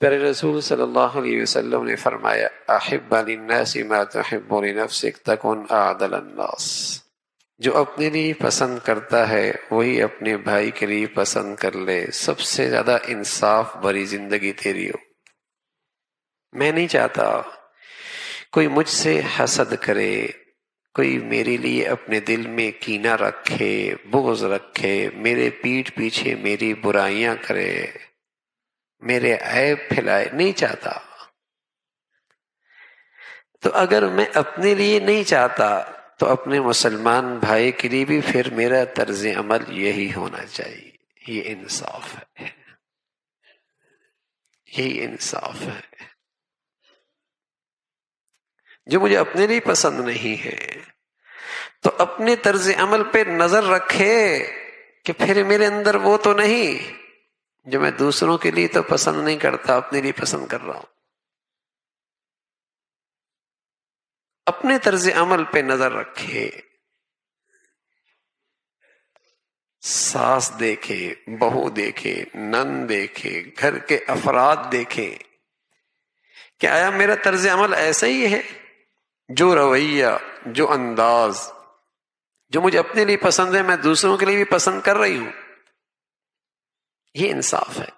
پیارے رسول صلی اللہ علیہ وسلم نے فرمایا احب للناس ما تحب لنفسک تکن اعدل الناس، جو اپنے لیے پسند کرتا ہے وہی اپنے بھائی کے لیے پسند کر لے، سب سے زیادہ انصاف بھری زندگی تیری ہو۔ میں نہیں چاہتا کوئی مجھ سے حسد کرے، کوئی میرے لیے اپنے دل میں کینہ رکھے، بغض رکھے، میرے پیٹھ پیچھے میری برائیاں کرے، میرے عیب پھیلائے، نہیں چاہتا۔ تو اگر میں اپنے لیے نہیں چاہتا تو اپنے مسلمان بھائی کے لیے بھی پھر میرا طرز عمل یہی ہونا چاہیے۔ یہ انصاف ہے، یہی انصاف ہے۔ جو مجھے اپنے لیے پسند نہیں ہے تو اپنے طرز عمل پہ نظر رکھے کہ پھر میرے اندر وہ تو نہیں جو میں دوسروں کے لیے تو پسند نہیں کرتا، اپنے لیے پسند کر رہا ہوں۔ اپنے طرز عمل پہ نظر رکھے، ساس دیکھے، بہو دیکھے، نند دیکھے، گھر کے افراد دیکھے کہ آیا میرا طرز عمل ایسا ہی ہے، جو رویہ، جو انداز جو مجھے اپنے لیے پسند ہے میں دوسروں کے لیے بھی پسند کر رہی ہوں۔ یہ انصاف ہے،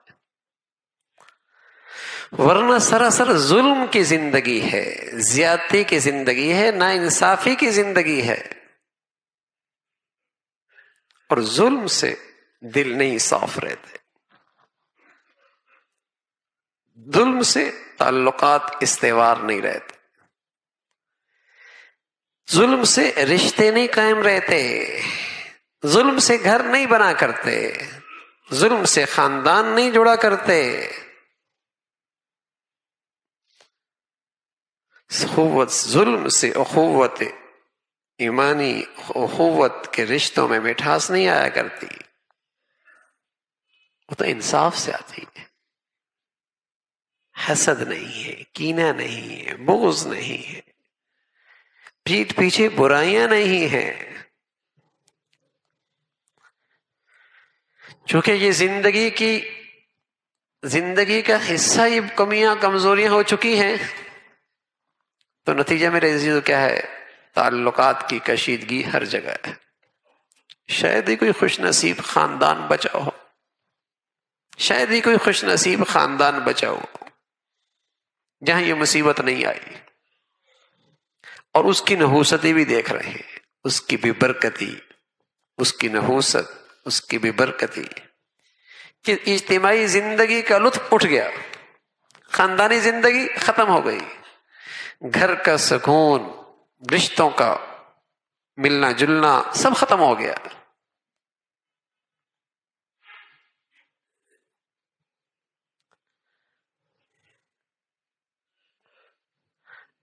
ورنہ سراسر ظلم کی زندگی ہے، زیادتی کی زندگی ہے، نا انصافی کی زندگی ہے، اور ظلم سے دل نہیں صاف رہتے، ظلم سے تعلقات استوار نہیں رہتے، ظلم سے رشتے نہیں قائم رہتے، ظلم سے گھر نہیں بنا کرتے، ظلم سے خاندان نہیں جڑا کرتے، ظلم سے اخوت ایمانی، اخوت کے رشتوں میں مٹھاس نہیں آیا کرتی، وہ تو انصاف سے آتی ہے۔ حسد نہیں ہے، کینہ نہیں ہے، بغض نہیں ہے، پیٹھ پیچھے برائیاں نہیں ہیں، چونکہ یہ زندگی کا حصہ، یہ کمیاں کمزوریاں ہو چکی ہیں، تو نتیجہ میرے عزیزو کیا ہے؟ تعلقات کی کشیدگی ہر جگہ ہے۔ شاید ہی کوئی خوش نصیب خاندان بچا ہو، شاید ہی کوئی خوش نصیب خاندان بچا ہو جہاں یہ مصیبت نہیں آئی، اور اس کی نحوستی بھی دیکھ رہے ہیں، اس کی بھی برکتی، اس کی نحوست، اس کی بھی برکتی کہ اجتماعی زندگی کا لطف اٹھ گیا، خاندانی زندگی ختم ہو گئی، گھر کا سکون، رشتوں کا ملنا جلنا سب ختم ہو گیا۔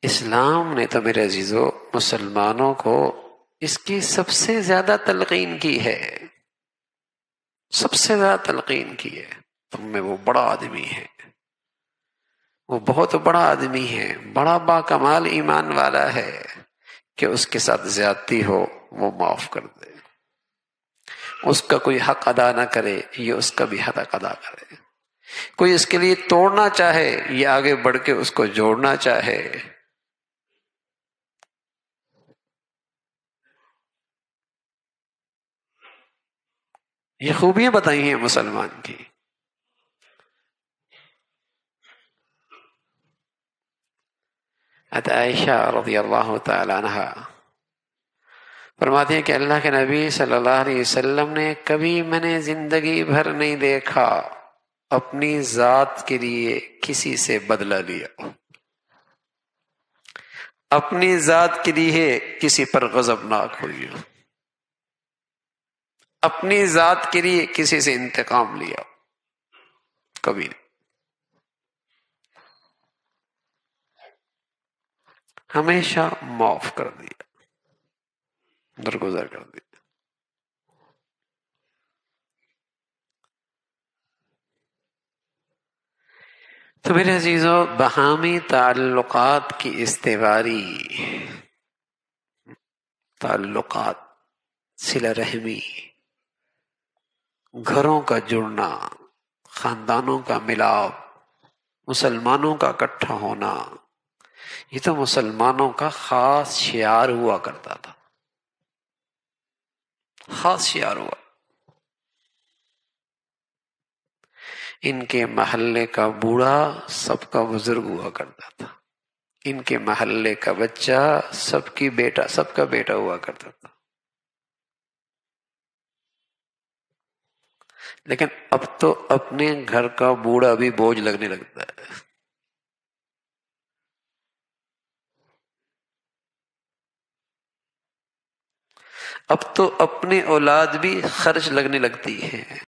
اسلام نے تو میرے عزیزو مسلمانوں کو اس کی سب سے زیادہ تلقین کی ہے، سب سے زیادہ تلقین کی ہے۔ تم میں وہ بڑا آدمی ہے، وہ بہت بڑا آدمی ہے، بڑا باکمال ایمان والا ہے کہ اس کے ساتھ زیادتی ہو وہ معاف کر دے، اس کا کوئی حق ادا نہ کرے یہ اس کا بھی حق ادا کرے، کوئی اس کے لیے توڑنا چاہے یہ آگے بڑھ کے اس کو جوڑنا چاہے۔ یہ خوبیاں بتائی ہیں مسلمان کی۔ عائشہ رضی اللہ تعالی عنہ فرماتی ہیں کہ اللہ کے نبی صلی اللہ علیہ وسلم نے کبھی میں نے زندگی بھر نہیں دیکھا اپنی ذات کے لیے کسی سے بدلہ لیا، اپنی ذات کے لیے کسی پر غضبناک ہوئی، اپنی ذات کے لیے کسی سے انتقام لیا، کبھی نہیں۔ ہمیشہ معاف کر دیا، درگزر کر دیا۔ تو میرے عزیزو باہمی تعلقات کی استواری، تعلقات، صلہ رحمی، گھروں کا جڑنا، خاندانوں کا ملاپ، مسلمانوں کا اکٹھا ہونا یہ تو مسلمانوں کا خاص شعار ہوا کرتا تھا، خاص شعار ہوا۔ ان کے محلے کا بوڑھا سب کا بزرگ ہوا کرتا تھا، ان کے محلے کا بچہ سب کا بیٹا ہوا کرتا تھا۔ لیکن اب تو اپنے گھر کا بوڑھا بھی بوجھ لگنے لگتا ہے، اب تو اپنی اولاد بھی خرچ لگنے لگتی ہے۔